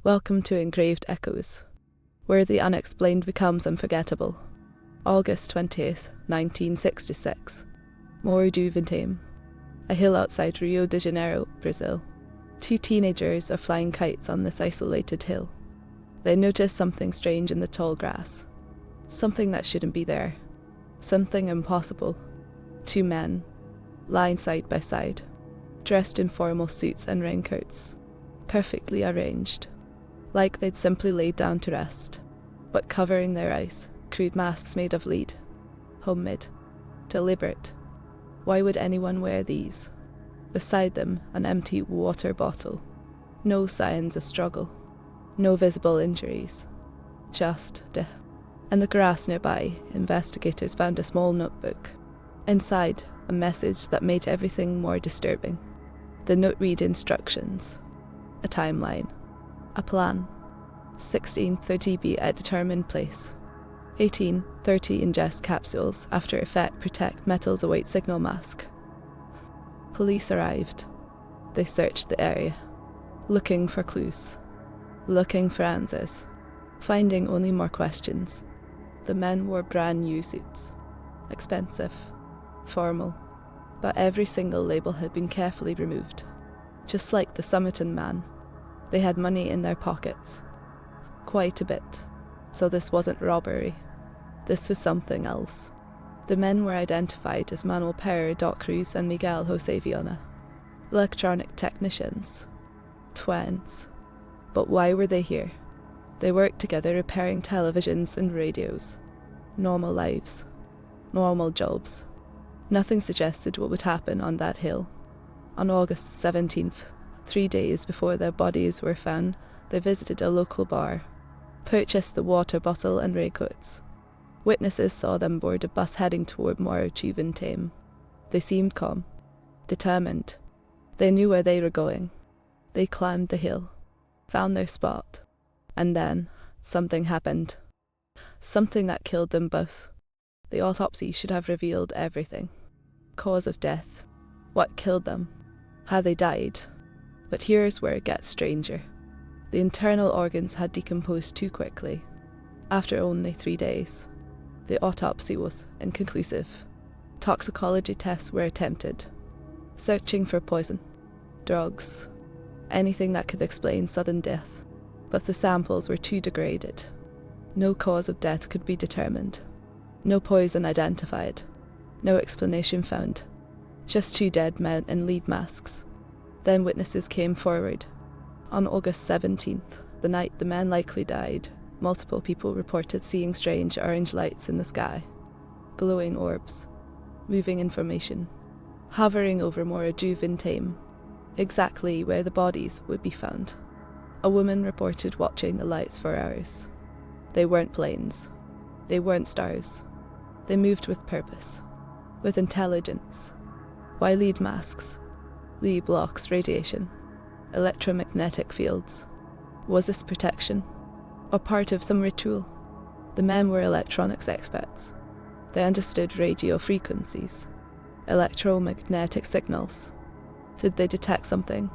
Welcome to Engraved Echoes, where the unexplained becomes unforgettable. August 20th, 1966. Morro do Vintém, a hill outside Rio de Janeiro, Brazil. Two teenagers are flying kites on this isolated hill. They notice something strange in the tall grass. Something that shouldn't be there. Something impossible. Two men, lying side by side, dressed in formal suits and raincoats, perfectly arranged, like they'd simply laid down to rest, but covering their eyes, crude masks made of lead. Homemade. Deliberate. Why would anyone wear these? Beside them, an empty water bottle. No signs of struggle. No visible injuries. Just death. In the grass nearby, investigators found a small notebook. Inside, a message that made everything more disturbing. The note read instructions. A timeline. A plan. 16:30 be at determined place. 18:30 ingest capsules. After effect protect metals await signal mask. Police arrived. They searched the area, looking for clues, looking for answers, finding only more questions. The men wore brand new suits, expensive, formal, but every single label had been carefully removed. Just like the Summerton man, they had money in their pockets. Quite a bit. So this wasn't robbery. This was something else. The men were identified as Manuel Pereira da Cruz and Miguel José Viana. Electronic technicians. Twins. But why were they here? They worked together repairing televisions and radios. Normal lives. Normal jobs. Nothing suggested what would happen on that hill. On August 17th, 3 days before their bodies were found, they visited a local bar, purchased the water bottle and raincoats. Witnesses saw them board a bus heading toward Morro do Vintém. They seemed calm, determined. They knew where they were going. They climbed the hill, found their spot, and then something happened. Something that killed them both. The autopsy should have revealed everything. Cause of death, what killed them, how they died. But here's where it gets stranger. The internal organs had decomposed too quickly. After only 3 days. The autopsy was inconclusive. Toxicology tests were attempted, searching for poison, drugs, anything that could explain sudden death. But the samples were too degraded. No cause of death could be determined. No poison identified. No explanation found. Just two dead men in lead masks. Then witnesses came forward. On August 17th, the night the men likely died, multiple people reported seeing strange orange lights in the sky. Glowing orbs. Moving information. Hovering over Morro do Vintém, exactly where the bodies would be found. A woman reported watching the lights for hours. They weren't planes. They weren't stars. They moved with purpose. With intelligence. Why lead masks? Lead blocks radiation. Electromagnetic fields. Was this protection? Or part of some ritual? The men were electronics experts. They understood radio frequencies. Electromagnetic signals. Did they detect something?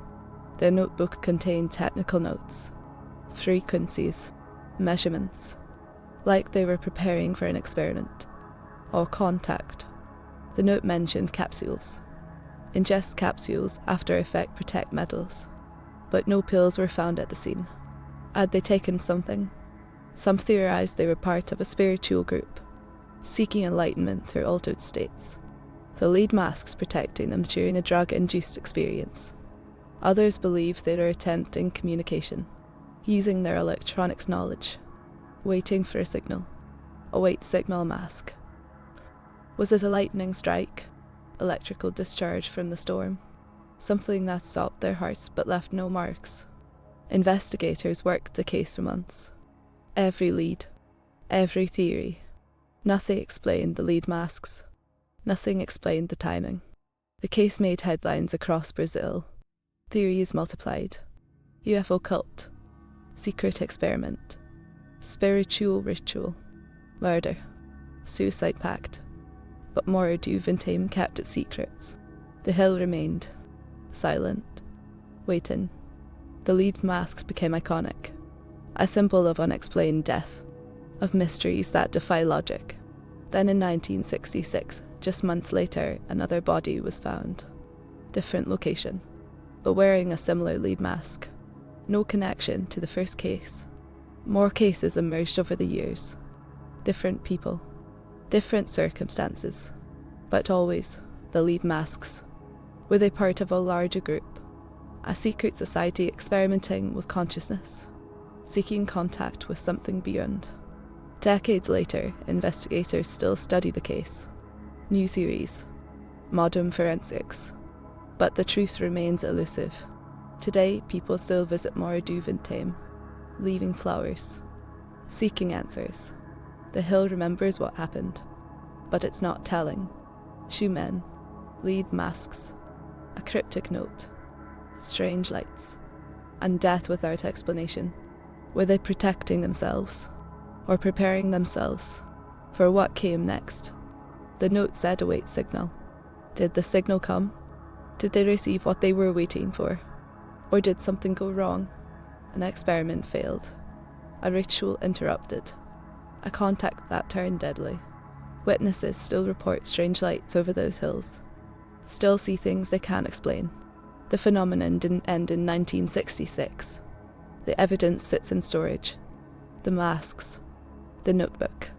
Their notebook contained technical notes. Frequencies. Measurements. Like they were preparing for an experiment. Or contact. The note mentioned capsules. Ingest capsules after effect protect metals. But no pills were found at the scene. Had they taken something? Some theorized they were part of a spiritual group, seeking enlightenment through altered states. The lead masks protecting them during a drug-induced experience. Others believed they were attempting communication, using their electronics knowledge, waiting for a signal. Await signal mask. Was it a lightning strike? Electrical discharge from the storm? Something that stopped their hearts but left no marks. Investigators worked the case for months. Every lead, every theory. Nothing explained the lead masks. Nothing explained the timing. The case made headlines across Brazil. Theories multiplied. UFO cult. Secret experiment. Spiritual ritual. Murder. Suicide pact. But Morro do Vintém kept its secrets. The hill remained. Silent. Waiting. The lead masks became iconic. a symbol of unexplained death, of mysteries that defy logic. Then in 1966, just months later, another body was found. Different location, but wearing a similar lead mask. No connection to the first case. More cases emerged over the years. Different people, different circumstances, but always the lead masks. Were they part of a larger group? A secret society experimenting with consciousness, seeking contact with something beyond? Decades later, investigators still study the case. New theories, modern forensics, but the truth remains elusive. Today, people still visit Morro do Vintém, leaving flowers, seeking answers. The hill remembers what happened, but it's not telling. Shoe men, lead masks, a cryptic note, strange lights, and death without explanation. Were they protecting themselves, or preparing themselves for what came next? The note said await signal. Did the signal come? Did they receive what they were waiting for? Or did something go wrong? An experiment failed. A ritual interrupted. A contact that turned deadly. Witnesses still report strange lights over those hills. Still see things they can't explain. The phenomenon didn't end in 1966. The evidence sits in storage. The masks, the notebook,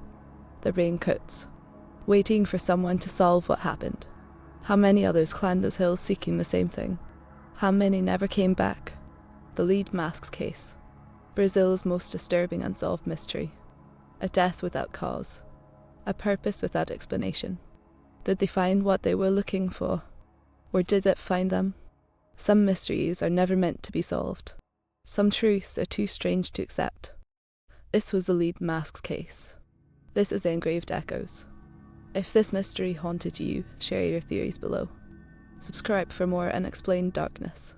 the raincoats, waiting for someone to solve what happened. How many others climbed those hills seeking the same thing? How many never came back? The lead masks case. Brazil's most disturbing unsolved mystery. A death without cause. A purpose without explanation. Did they find what they were looking for? Or did it find them? Some mysteries are never meant to be solved. Some truths are too strange to accept. This was the lead masks case. This is Engraved Echoes. If this mystery haunted you, share your theories below. Subscribe for more unexplained darkness.